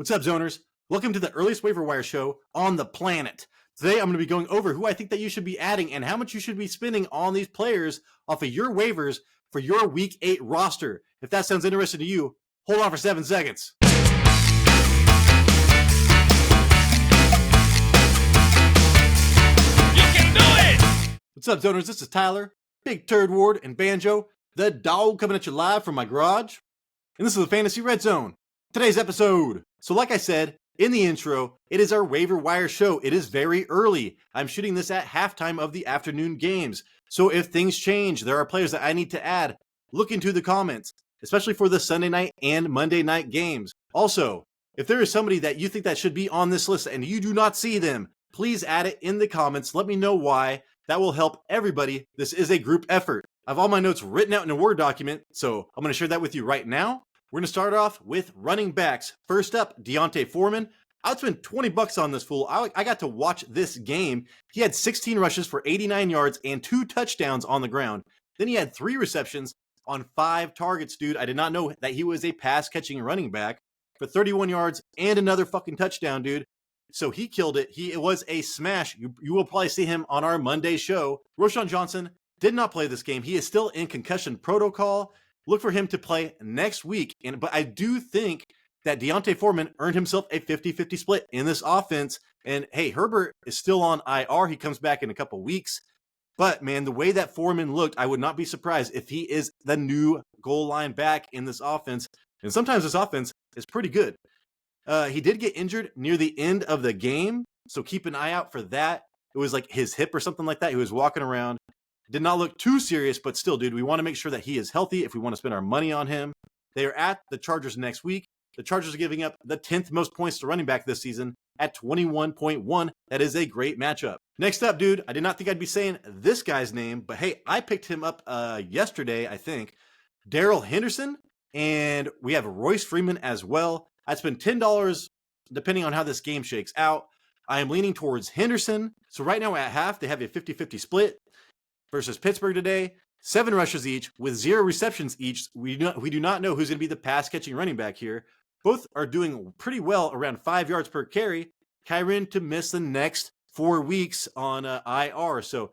What's up, zoners? Welcome to the earliest waiver wire show on the planet. Today, I'm going to be going over who I think that you should be adding and how much you should be spending on these players off of your waivers for your Week 8 roster. If that sounds interesting to you, hold on for 7 seconds. You can do it! What's up, zoners? This is Tyler, Big Turd Ward, and Banjo, the dog, coming at you live from my garage. And this is the Fantasy Red Zone. Today's episode. So like I said in the intro, it is our waiver wire show. It is very early. I'm shooting this at halftime of the afternoon games. So if things change, there are players that I need to add, look into the comments, especially for the Sunday night and Monday night games. Also, if there is somebody that you think that should be on this list and you do not see them, please add it in the comments. Let me know why. That will help everybody. This is a group effort. I have all my notes written out in a Word document, so I'm going to share that with you right now. We're going to start off with running backs. First up, D'Onta Foreman. I'd spend $20 on this fool. I got to watch this game. He had 16 rushes for 89 yards and 2 touchdowns on the ground. Then he had 3 receptions on 5 targets, dude. I did not know that he was a pass-catching running back for 31 yards and another fucking touchdown, dude. So he killed it. It was a smash. You will probably see him on our Monday show. Roschon Johnson did not play this game. He is still in concussion protocol. Look for him to play next week. But I do think that D'Onta Foreman earned himself a 50-50 split in this offense. And hey, Herbert is still on IR. He comes back in a couple weeks. But man, the way that Foreman looked, I would not be surprised if he is the new goal line back in this offense. And sometimes this offense is pretty good. He did get injured near the end of the game, so keep an eye out for that. It was like his hip or something like that. He was walking around. Did not look too serious, but still, dude, we want to make sure that he is healthy if we want to spend our money on him. They are at the Chargers next week. The Chargers are giving up the 10th most points to running back this season at 21.1. That is a great matchup. Next up, dude, I did not think I'd be saying this guy's name, but hey, I picked him up yesterday, I think. Darrell Henderson, and we have Royce Freeman as well. I'd spend $10 depending on how this game shakes out. I am leaning towards Henderson. So right now at half, they have a 50-50 split versus Pittsburgh today. 7 rushes each with 0 receptions each. We do not know who's going to be the pass-catching running back here. Both are doing pretty well, around 5 yards per carry. Kyren to miss the next 4 weeks on IR. So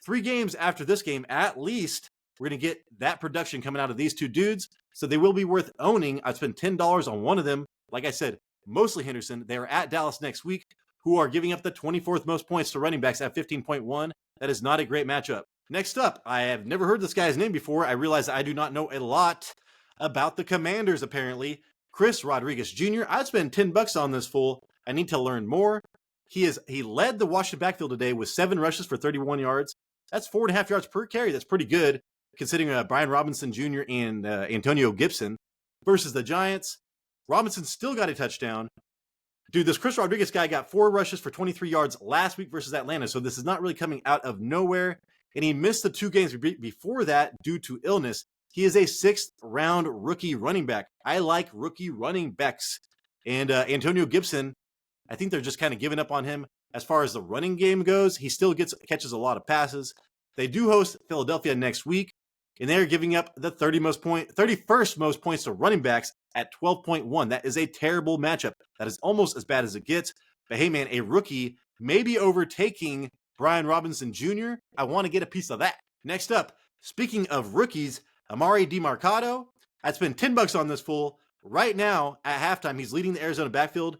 3 games after this game, at least, we're going to get that production coming out of these 2 dudes. So they will be worth owning. I'd spend $10 on one of them. Like I said, mostly Henderson. They are at Dallas next week, who are giving up the 24th most points to running backs at 15.1. That is not a great matchup. Next up, I have never heard this guy's name before. I realize I do not know a lot about the Commanders, apparently. Chris Rodriguez Jr. I'd spend $10 on this fool. I need to learn more. He led the Washington backfield today with 7 rushes for 31 yards. That's 4.5 yards per carry. That's pretty good, considering Brian Robinson Jr. and Antonio Gibson versus the Giants. Robinson still got a touchdown. Dude, this Chris Rodriguez guy got 4 rushes for 23 yards last week versus Atlanta, so this is not really coming out of nowhere. And he missed the 2 games before that due to illness. He is a 6th-round rookie running back. I like rookie running backs. And Antonio Gibson, I think they're just kind of giving up on him as far as the running game goes. He still catches a lot of passes. They do host Philadelphia next week, and they're giving up the 31st most points to running backs at 12.1. That is a terrible matchup. That is almost as bad as it gets. But hey, man, a rookie may be overtaking Brian Robinson Jr. I want to get a piece of that. Next up, speaking of rookies, Amari DiMarcado. I'd spend $10 on this fool. Right now, at halftime, he's leading the Arizona backfield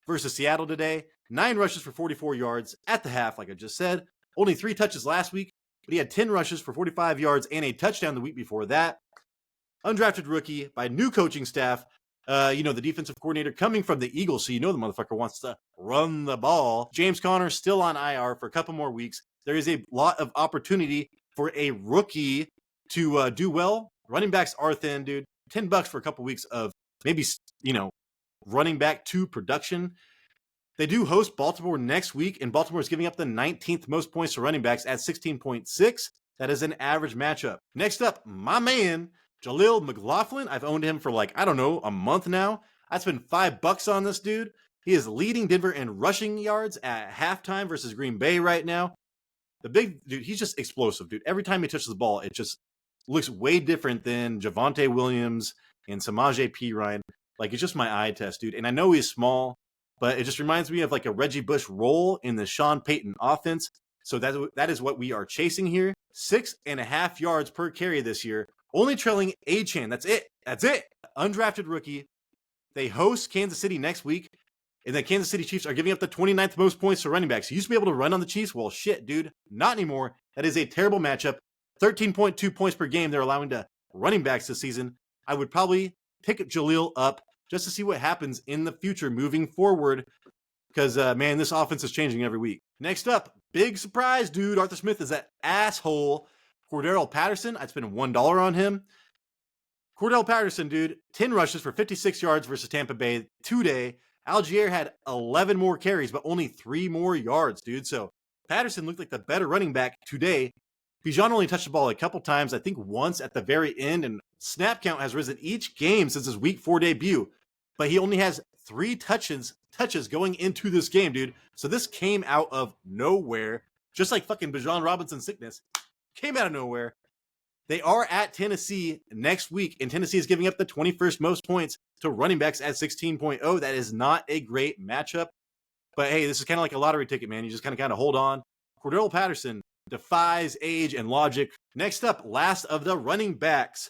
versus Seattle today. 9 rushes for 44 yards at the half, like I just said. Only 3 touches last week, but he had 10 rushes for 45 yards and a touchdown the week before that. Undrafted rookie by new coaching staff. The defensive coordinator coming from the Eagles, so you know the motherfucker wants to run the ball. James Conner still on IR for a couple more weeks. There is a lot of opportunity for a rookie to do well. Running backs are thin, dude. $10 for a couple weeks of maybe, running back 2 production. They do host Baltimore next week, and Baltimore is giving up the 19th most points to running backs at 16.6. That is an average matchup. Next up, my man, Jaleel McLaughlin. I've owned him for a month now. I'd spend $5 on this dude. He is leading Denver in rushing yards at halftime versus Green Bay right now. The big dude, he's just explosive, dude. Every time he touches the ball, it just looks way different than Javonte Williams and Samaje Perine. Like, it's just my eye test, dude. And I know he's small, but it just reminds me of like a Reggie Bush role in the Sean Payton offense. So that is what we are chasing here. 6.5 yards per carry this year, only trailing Achane. That's it. That's it. Undrafted rookie. They host Kansas City next week, and the Kansas City Chiefs are giving up the 29th most points to running backs. You used to be able to run on the Chiefs. Well, shit, dude. Not anymore. That is a terrible matchup. 13.2 points per game they're allowing to running backs this season. I would probably pick Jaleel up just to see what happens in the future moving forward because, man, this offense is changing every week. Next up, big surprise, dude. Arthur Smith is that asshole. Cordero Patterson, I'd spend $1 on him. Cordell Patterson, dude, 10 rushes for 56 yards versus Tampa Bay today. Algier had 11 more carries, but only 3 more yards, dude. So Patterson looked like the better running back today. Bijan only touched the ball a couple times, I think once at the very end, and snap count has risen each game since his week 4 debut. But he only has 3 touches going into this game, dude. So this came out of nowhere, just like fucking Bijan Robinson's sickness. Came out of nowhere. They are at Tennessee next week, and Tennessee is giving up the 21st most points to running backs at 16.0. That is not a great matchup. But hey, this is kind of like a lottery ticket, man. You just kind of hold on. Cordell Patterson defies age and logic. Next up, last of the running backs,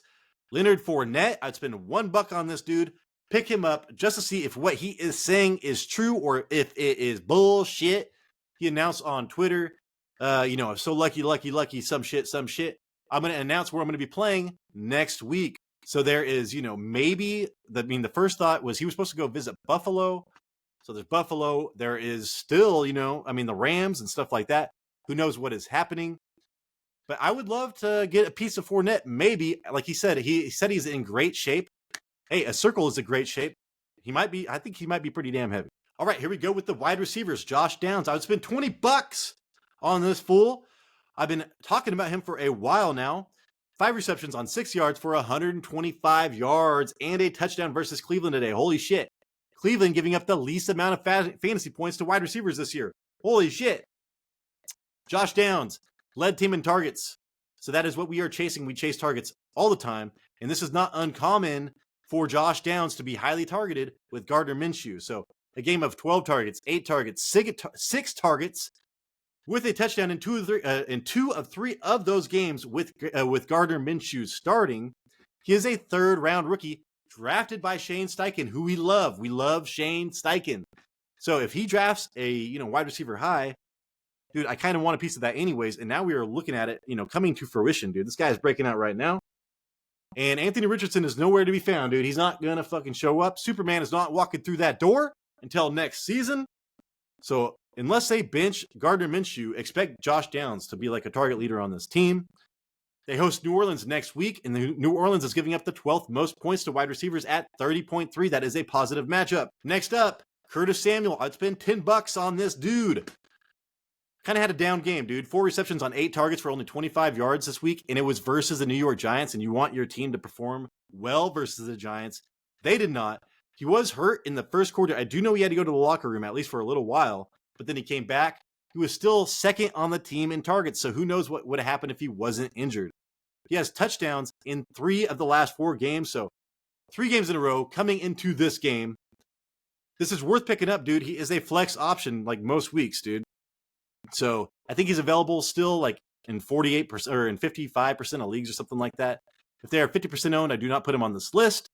Leonard Fournette. I'd spend $1 on this dude. Pick him up just to see if what he is saying is true or if it is bullshit. He announced on Twitter, I'm so lucky, some shit. I'm going to announce where I'm going to be playing next week. So there is, maybe, the first thought was he was supposed to go visit Buffalo. So there's Buffalo. There is still, the Rams and stuff like that. Who knows what is happening? But I would love to get a piece of Fournette. Maybe, like he said he's in great shape. Hey, a circle is a great shape. I think he might be pretty damn heavy. All right, here we go with the wide receivers. Josh Downs. I would spend $20 on this fool. I've been talking about him for a while now. 5 receptions on 6 yards for 125 yards and a touchdown versus Cleveland today. Holy shit. Cleveland giving up the least amount of fantasy points to wide receivers this year. Holy shit. Josh Downs led team in targets. So that is what we are chasing. We chase targets all the time. And this is not uncommon for Josh Downs to be highly targeted with Gardner Minshew. So a game of 12 targets, 8 targets, 6 targets, with a touchdown in 2 of 3 of those games with Gardner Minshew starting. He is a 3rd-round rookie drafted by Shane Steichen, who we love. We love Shane Steichen. So if he drafts a wide receiver high, dude, I kind of want a piece of that anyways. And now we are looking at it, coming to fruition, dude. This guy is breaking out right now. And Anthony Richardson is nowhere to be found, dude. He's not going to fucking show up. Superman is not walking through that door until next season. So unless they bench Gardner Minshew, expect Josh Downs to be like a target leader on this team. They host New Orleans next week, and New Orleans is giving up the 12th most points to wide receivers at 30.3. That is a positive matchup. Next up, Curtis Samuel. I'd spend $10 on this dude. Kind of had a down game, dude. 4 receptions on 8 targets for only 25 yards this week, and it was versus the New York Giants, and you want your team to perform well versus the Giants. They did not. He was hurt in the first quarter. I do know he had to go to the locker room, at least for a little while, but then he came back. He was still 2nd on the team in targets, so who knows what would have happened if he wasn't injured. He has touchdowns in 3 of the last 4 games, so 3 games in a row coming into this game. This is worth picking up, dude. He is a flex option like most weeks, dude. So I think he's available still like in 48% or in 55% of leagues or something like that. If they are 50% owned, I do not put him on this list.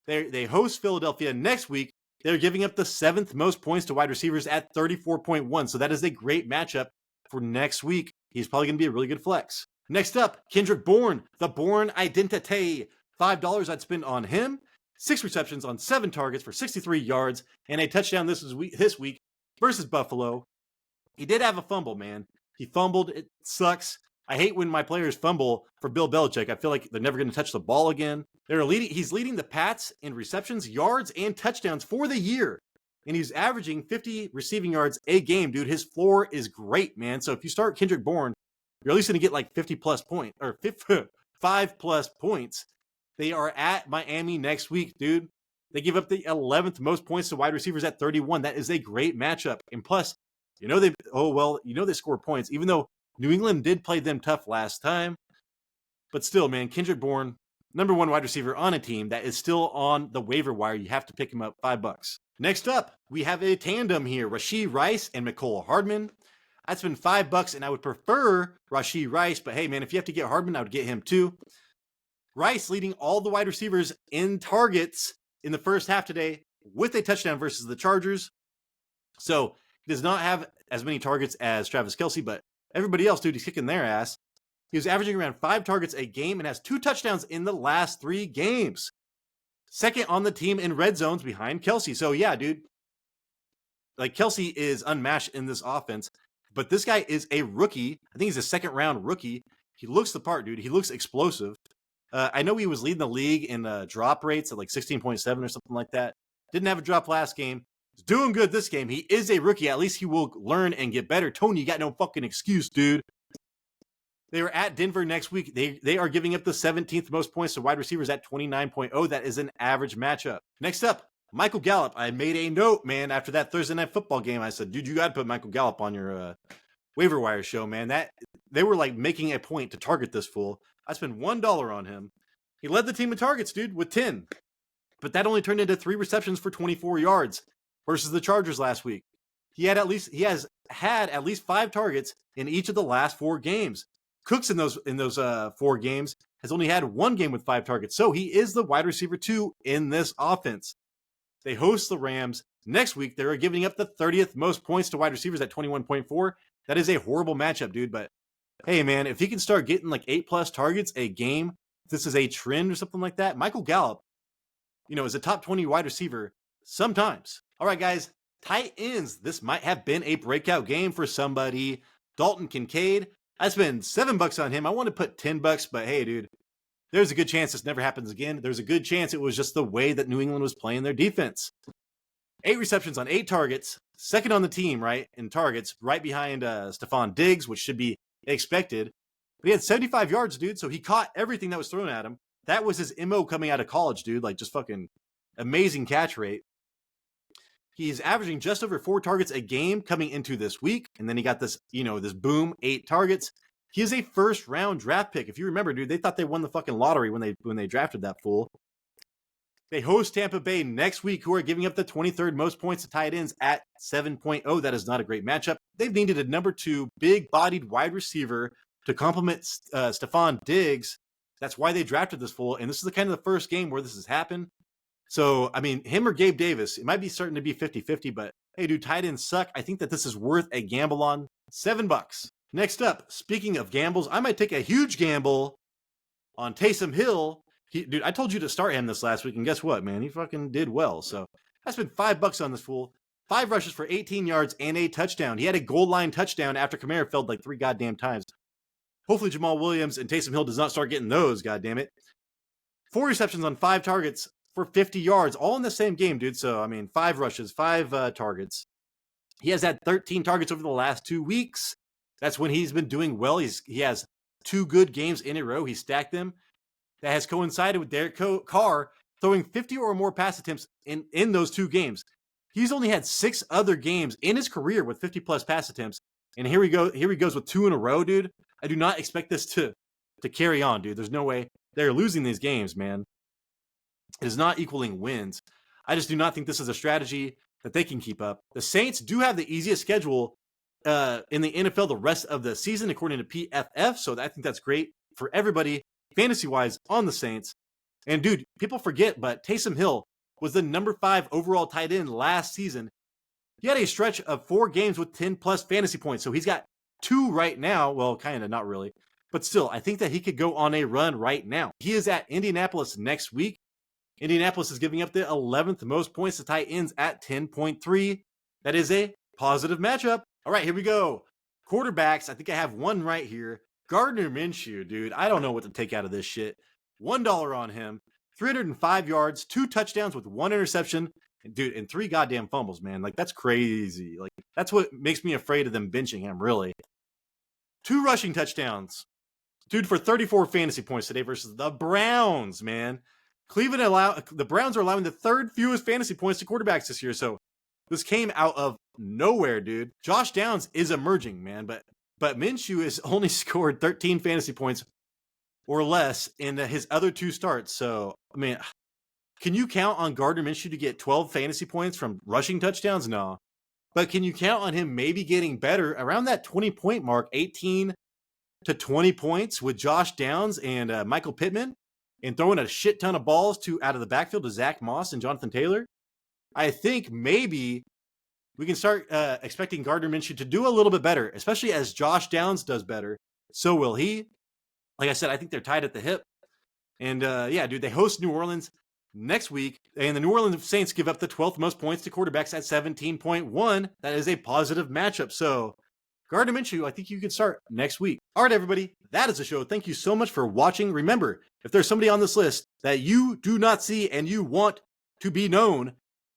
They host Philadelphia next week. They're giving up the 7th most points to wide receivers at 34.1. So that is a great matchup for next week. He's probably going to be a really good flex. Next up, Kendrick Bourne, the Bourne Identité. $5 I'd spend on him. 6 receptions on 7 targets for 63 yards and a touchdown this week versus Buffalo. He did have a fumble, man. He fumbled. It sucks. I hate when my players fumble for Bill Belichick. I feel like they're never going to touch the ball again. He's leading the Pats in receptions, yards, and touchdowns for the year. And he's averaging 50 receiving yards a game, dude. His floor is great, man. So if you start Kendrick Bourne, you're at least going to get like 50-plus points, or 5+ points. They are at Miami next week, dude. They give up the 11th most points to wide receivers at 31. That is a great matchup. And plus, they score points, even though New England did play them tough last time. But still, man, Kendrick Bourne, number one wide receiver on a team that is still on the waiver wire. You have to pick him up $5. Next up, we have a tandem here, Rashee Rice and McCole Hardman. I'd spend $5 and I would prefer Rashee Rice, but hey man, if you have to get Hardman, I would get him too. Rice leading all the wide receivers in targets in the first half today with a touchdown versus the Chargers. So he does not have as many targets as Travis Kelce, but everybody else, dude, he's kicking their ass. He was averaging around 5 targets a game and has 2 touchdowns in the last 3 games. Second on the team in red zones behind Kelce. So yeah, dude, like Kelce is unmatched in this offense, but this guy is a rookie. I think he's a second round rookie. He looks the part, dude. He looks explosive. I know he was leading the league in drop rates at like 16.7 or something like that. Didn't have a drop last game. He's doing good this game. He is a rookie. At least he will learn and get better. Tony, you got no fucking excuse, dude. They are at Denver next week. They are giving up the 17th most points to wide receivers at 29.0. That is an average matchup. Next up, Michael Gallup. I made a note, man, after that Thursday night football game. I said, dude, you got to put Michael Gallup on your waiver wire show, man. That they were like making a point to target this fool. I spent $1 on him. He led the team in targets, dude, with 10. But that only turned into 3 receptions for 24 yards versus the Chargers last week. He has had at least 5 targets in each of the last 4 games. Cooks in those 4 games has only had 1 game with 5 targets. So he is the wide receiver 2 in this offense. They host the Rams next week. They're giving up the 30th most points to wide receivers at 21.4. That is a horrible matchup, dude. But hey, man, if he can start getting like 8+ targets a game, if this is a trend or something like that, Michael Gallup, is a top 20 wide receiver sometimes. All right, guys, tight ends. This might have been a breakout game for somebody. Dalton Kincaid. I spent $7 on him. I want to put $10, but hey, dude, there's a good chance this never happens again. There's a good chance it was just the way that New England was playing their defense. 8 receptions on 8 targets. Second on the team, right, in targets, right behind Stephon Diggs, which should be expected. But he had 75 yards, dude, so he caught everything that was thrown at him. That was his MO coming out of college, dude. Like, just fucking amazing catch rate. He's averaging just over 4 targets a game coming into this week. And then he got this, this boom, 8 targets. He is a first-round draft pick. If you remember, dude, they thought they won the fucking lottery when they drafted that fool. They host Tampa Bay next week, who are giving up the 23rd most points to tight ends at 7.0. That is not a great matchup. They've needed a number 2 big-bodied wide receiver to complement Stephon Diggs. That's why they drafted this fool. And this is the kind of the first game where this has happened. So, I mean, him or Gabe Davis, it might be starting to be 50-50, but hey, dude, tight ends suck. I think that this is worth a gamble on. $7. Next up, speaking of gambles, I might take a huge gamble on Taysom Hill. Dude, I told you to start him this last week, and guess what, man? He fucking did well. So I spent $5 on this fool. 5 rushes for 18 yards and a touchdown. He had a goal line touchdown after Kamara failed like 3 goddamn times. Hopefully Jamal Williams and Taysom Hill does not start getting those, goddammit. 4 receptions on 5 targets for 50 yards, all in the same game, dude. So, I mean, 5 rushes, 5 targets. He has had 13 targets over the last 2 weeks. That's when he's been doing well. He has 2 good games in a row. He stacked them. That has coincided with Derek Carr throwing 50 or more pass attempts in those 2 games. He's only had 6 other games in his career with 50+ pass attempts. And here he goes with 2 in a row, dude. I do not expect this to carry on, dude. There's no way. They're losing these games, man. It is not equaling wins. I just do not think this is a strategy that they can keep up. The Saints do have the easiest schedule in the NFL the rest of the season, according to PFF. So I think that's great for everybody, fantasy-wise, on the Saints. And, dude, people forget, but Taysom Hill was the number 5 overall tight end last season. He had a stretch of 4 games with 10+ fantasy points. So he's got 2 right now. Well, kind of, not really. But still, I think that he could go on a run right now. He is at Indianapolis next week. Indianapolis is giving up the 11th most points to tight ends at 10.3. That is a positive matchup. All right, here we go. Quarterbacks, I think I have one right here. Gardner Minshew, dude. I don't know what to take out of this shit. $1 on him. 305 yards, 2 touchdowns with 1 interception. Dude, and 3 goddamn fumbles, man. Like, that's crazy. Like, that's what makes me afraid of them benching him, really. 2 rushing touchdowns. Dude, for 34 fantasy points today versus the Browns, man. The Browns are allowing the 3rd fewest fantasy points to quarterbacks this year, so this came out of nowhere, dude. Josh Downs is emerging, man, but Minshew has only scored 13 fantasy points or less in his other 2 starts. So, I mean, can you count on Gardner Minshew to get 12 fantasy points from rushing touchdowns? No. But can you count on him maybe getting better around that 20-point mark, 18 to 20 points with Josh Downs and Michael Pittman, and throwing a shit ton of balls out of the backfield to Zach Moss and Jonathan Taylor? I think maybe we can start expecting Gardner Minshew to do a little bit better, especially as Josh Downs does better. So will he. Like I said, I think they're tied at the hip. And yeah, dude, they host New Orleans next week, and the New Orleans Saints give up the 12th most points to quarterbacks at 17.1. That is a positive matchup. So Gardner Minshew, I think you can start next week. All right, everybody, that is the show. Thank you so much for watching. Remember, if there's somebody on this list that you do not see and you want to be known,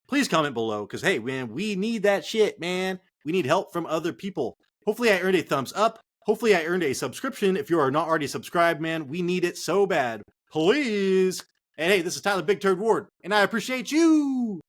please comment below, because, hey, man, we need that shit, man. We need help from other people. Hopefully I earned a thumbs up. Hopefully I earned a subscription. If you are not already subscribed, man, we need it so bad. Please. And hey, this is Tyler Big Turd Ward, and I appreciate you.